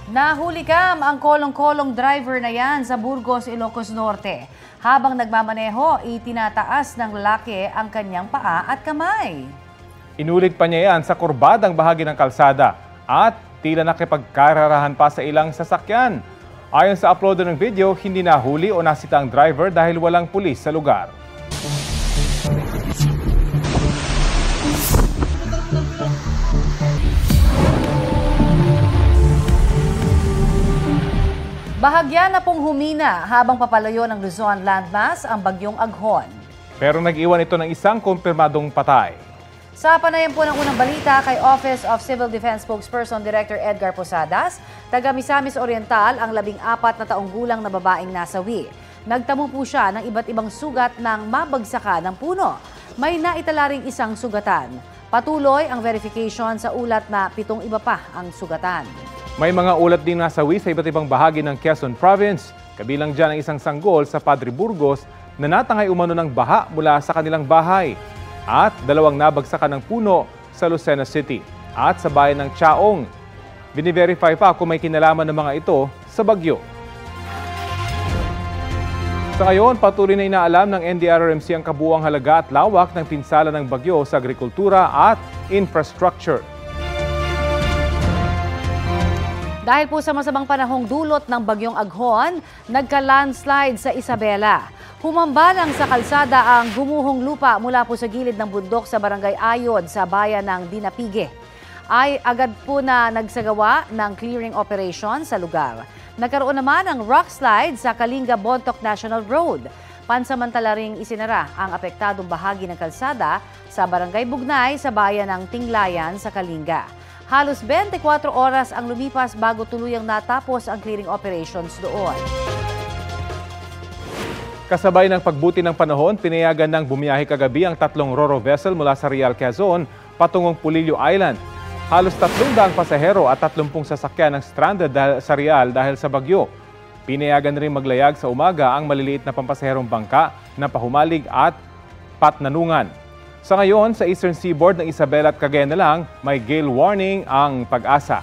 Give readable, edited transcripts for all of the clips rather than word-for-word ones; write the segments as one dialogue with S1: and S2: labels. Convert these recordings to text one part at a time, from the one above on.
S1: Nahulikam ang kolong-kolong driver na yan sa Burgos, Ilocos Norte. Habang nagmamaneho, itinataas ng lalaki ang kanyang paa at kamay.
S2: Inulit pa niya yan sa kurbadang bahagi ng kalsada at tila nakipagkararahan pa sa ilang sasakyan. Ayon sa uploader ng video, hindi nahuli o nasita ang driver dahil walang pulis sa lugar.
S1: Bahagya na pong humina habang papalayo ng Luzon landmass ang bagyong Aghon.
S2: Pero nag-iwan ito ng isang kumpirmadong patay.
S1: Sa panayam po ng unang balita kay Office of Civil Defense Spokesperson Director Edgar Posadas, taga Misamis Oriental ang 14 na taong gulang na babaeng nasawi. Nagtamo po siya ng iba't ibang sugat ng mabagsakan ng puno. May naitala ring isang sugatan. Patuloy ang verification sa ulat na 7 iba pa ang sugatan.
S2: May mga ulat din nasawi sa iba't ibang bahagi ng Quezon Province. Kabilang dyan ang isang sanggol sa Padre Burgos na natangay umano ng baha mula sa kanilang bahay. At 2 nabagsakan ng puno sa Lucena City at sa bayan ng Chaong. Bini-verify pa kung may kinalaman ng mga ito sa bagyo. Sa ngayon, patuloy na inaalam ng NDRRMC ang kabuuang halaga at lawak ng pinsala ng bagyo sa agrikultura at infrastructure.
S1: Dahil po sa masamang panahong dulot ng bagyong Aghon, nagka-landslide sa Isabela. Humambalang sa kalsada ang gumuhong lupa mula po sa gilid ng bundok sa Barangay Ayod sa bayan ng Dinapige. Ay agad po na nagsagawa ng clearing operation sa lugar. Nagkaroon naman ng rock slide sa Kalinga-Bontoc National Road. Pansamantala ring isinara ang apektadong bahagi ng kalsada sa Barangay Bugnay sa bayan ng Tinglayan sa Kalinga. Halos 24 oras ang lumipas bago tuluyang natapos ang clearing operations doon.
S2: Kasabay ng pagbuti ng panahon, pinayagan ng bumiyahe kagabi ang 3 Ro-Ro vessel mula sa Real, Quezon patungong Pulilio Island. Halos 300 pasahero at 30 sasakyan ang stranded sa Real dahil sa bagyo. Pinayagan rin maglayag sa umaga ang maliliit na pampasaherong bangka na pahumalig at patnanungan. Sa ngayon, sa Eastern Seaboard ng Isabela at Cagayan na lang, may gale warning ang Pag-asa.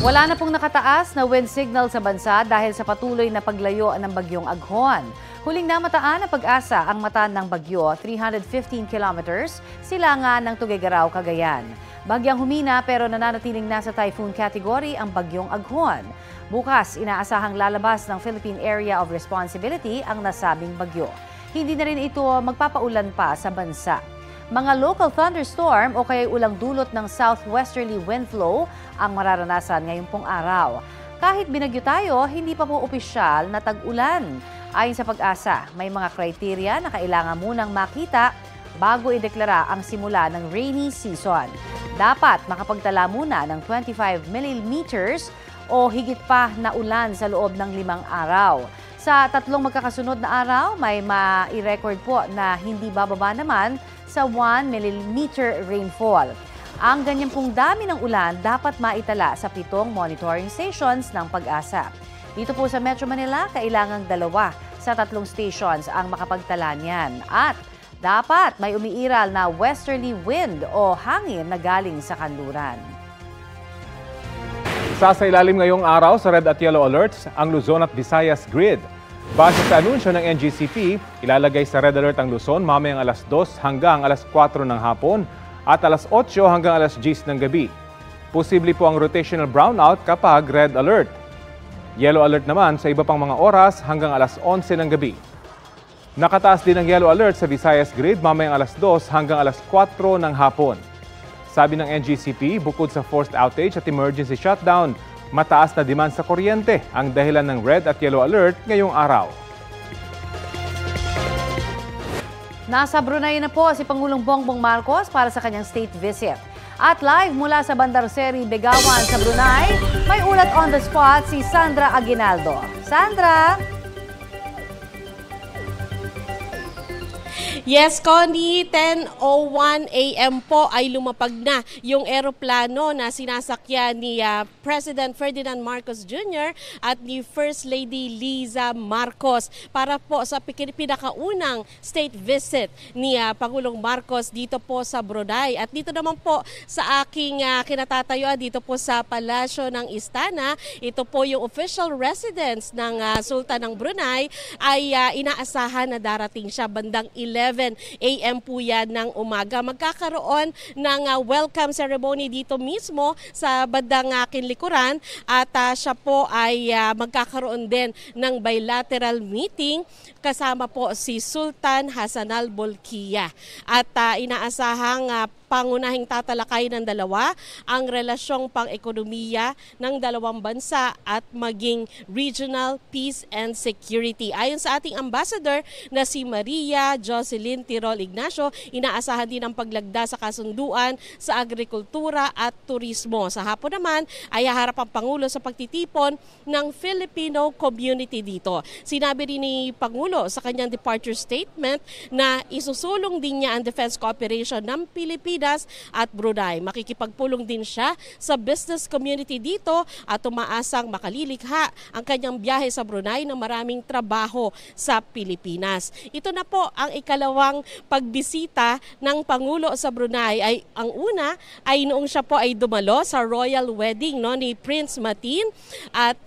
S1: Wala na pong nakataas na wind signal sa bansa dahil sa patuloy na paglayo ng bagyong Aghon. Huling namataan ng Pag-asa ang mata ng bagyo, 315 kilometers, silangan ng Tuguegarao, Cagayan. Bagyang humina pero nananatiling nasa typhoon category ang bagyong Aghon. Bukas, inaasahang lalabas ng Philippine Area of Responsibility ang nasabing bagyo. Hindi na rin ito magpapaulan pa sa bansa. Mga local thunderstorm o kaya ulang dulot ng southwesterly wind flow ang mararanasan ngayong pong araw. Kahit binagyo tayo, hindi pa po opisyal na tag-ulan. Ayon sa Pag-asa, may mga kriteria na kailangan munang makita bago ideklara ang simula ng rainy season. Dapat makapagtala muna ng 25 millimeters o higit pa na ulan sa loob ng 5 araw. Sa 3 magkakasunod na araw, may mai-record po na hindi bababa naman sa 1 millimeter rainfall. Ang ganyan pong dami ng ulan dapat maitala sa 7 monitoring stations ng Pag-asa. Dito po sa Metro Manila, kailangang 2 sa 3 stations ang makapagtala niyan. At dapat may umiiral na westerly wind o hangin na galing sa kanluran.
S2: Sasailalim ngayong araw sa red at yellow alerts ang Luzon at Visayas grid. Base sa anunsyo ng NGCP, ilalagay sa red alert ang Luzon mamayang alas 2 hanggang alas 4 ng hapon at alas 8 hanggang alas 10 ng gabi. Posible po ang rotational brownout kapag red alert. Yellow alert naman sa iba pang mga oras hanggang alas 11 ng gabi. Nakataas din ang yellow alert sa Visayas grid mamayang alas 2 hanggang alas 4 ng hapon. Sabi ng NGCP, bukod sa forced outage at emergency shutdown, mataas na demand sa kuryente ang dahilan ng red at yellow alert ngayong araw.
S1: Nasa Brunei na po si Pangulong Bongbong Marcos para sa kanyang state visit. At live mula sa Bandarseri, Begawan sa Brunei, may ulat on the spot si Sandra Aguinaldo. Sandra!
S3: Yes, Connie, 10:01 a.m. po ay lumapag na yung eroplano na sinasakyan ni President Ferdinand Marcos Jr. at ni First Lady Liza Marcos para po sa pinakaunang state visit ni Pangulong Marcos dito po sa Brunei. At dito naman po sa aking kinatatayuan dito po sa Palasyo ng Istana, ito po yung official residence ng Sultan ng Brunei, ay inaasahan na darating siya bandang 11 a.m. po yan ng umaga. Magkakaroon ng welcome ceremony dito mismo sa bandang kinlikuran at siya po ay magkakaroon din ng bilateral meeting kasama po si Sultan Hassanal Bolkiah. At inaasahang pangunahing tatalakay ng dalawa ang relasyong pang-ekonomiya ng dalawang bansa at maging regional peace and security. Ayon sa ating ambassador na si Maria Jocelyn Tirol Ignacio, inaasahan din ang paglagda sa kasunduan sa agrikultura at turismo. Sa hapon naman ay haharap ang Pangulo sa pagtitipon ng Filipino community dito. Sinabi rin ni Pangulo sa kanyang departure statement na isusulong din niya ang defense cooperation ng Pilipinas at Brunei. Makikipagpulong din siya sa business community dito at umaasang makalilikha ang kanyang biyahe sa Brunei ng maraming trabaho sa Pilipinas. Ito na po ang ikalawang pagbisita ng Pangulo sa Brunei. Ang una ay noong siya po ay dumalo sa royal wedding ni Prince Matin at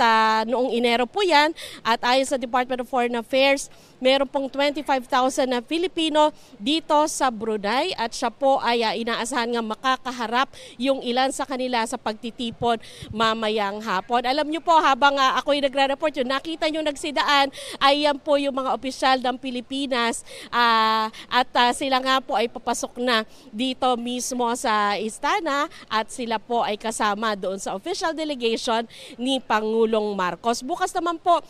S3: noong Enero po yan, at ayon sa Department of Foreign Affairs, meron pong 25,000 na Filipino dito sa Brunei at siya po ay inaasahan nga makakaharap yung ilan sa kanila sa pagtitipon mamayang hapon. Alam niyo po, habang ako'y nagre-report, yung nakita niyo nagsidaan ay yan po yung mga opisyal ng Pilipinas at sila nga po ay papasok na dito mismo sa Istana at sila po ay kasama doon sa official delegation ni Pangulong Marcos. Bukas naman po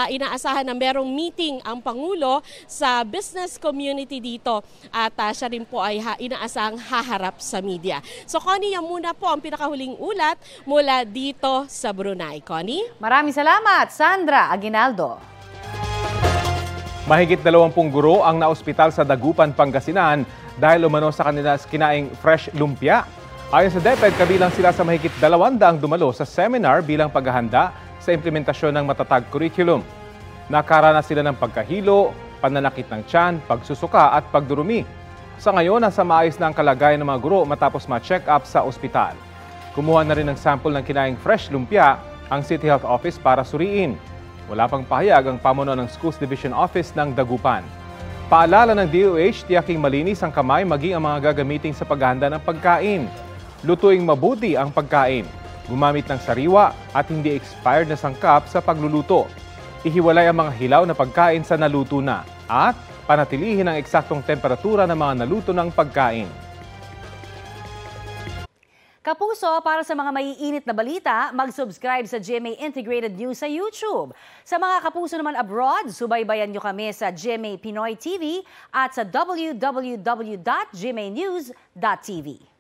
S3: inaasahan na merong meeting ang Pangulo sa business community dito at siya rin po ay inaasahang haharap sa media. So Connie, yan muna po ang pinakahuling ulat mula dito sa Brunei. Connie?
S1: Maraming salamat, Sandra Aguinaldo.
S2: Mahigit 20 guro ang naospital sa Dagupan, Pangasinan dahil umano sa kanila kinaing fresh lumpia. Ayon sa DepEd, kabilang sila sa mahigit 200 dumalo sa seminar bilang paghahanda sa implementasyon ng matatag curriculum. Nakaranas sila ng pagkahilo, pananakit ng tiyan, pagsusuka at pagdurumi. Sa ngayon, nasa maayos na ang kalagayan ng mga guro matapos ma-check up sa ospital. Kumuha na rin ng sample ng kinaing fresh lumpia ang City Health Office para suriin. Wala pang pahayag ang pamuno ng Schools Division Office ng Dagupan. Paalala ng DOH, tiyaking malinis ang kamay maging ang mga gagamitin sa paghahanda ng pagkain. Lutuing mabuti ang pagkain. Gumamit ng sariwa at hindi expired na sangkap sa pagluluto. Ihiwalay ang mga hilaw na pagkain sa naluto na at panatilihin ang eksaktong temperatura ng mga naluto ng pagkain.
S1: Kapuso, para sa mga maiinit na balita, mag-subscribe sa GMA Integrated News sa YouTube. Sa mga kapuso naman abroad, subaybayan nyo kami sa GMA Pinoy TV at sa www.gmanews.tv.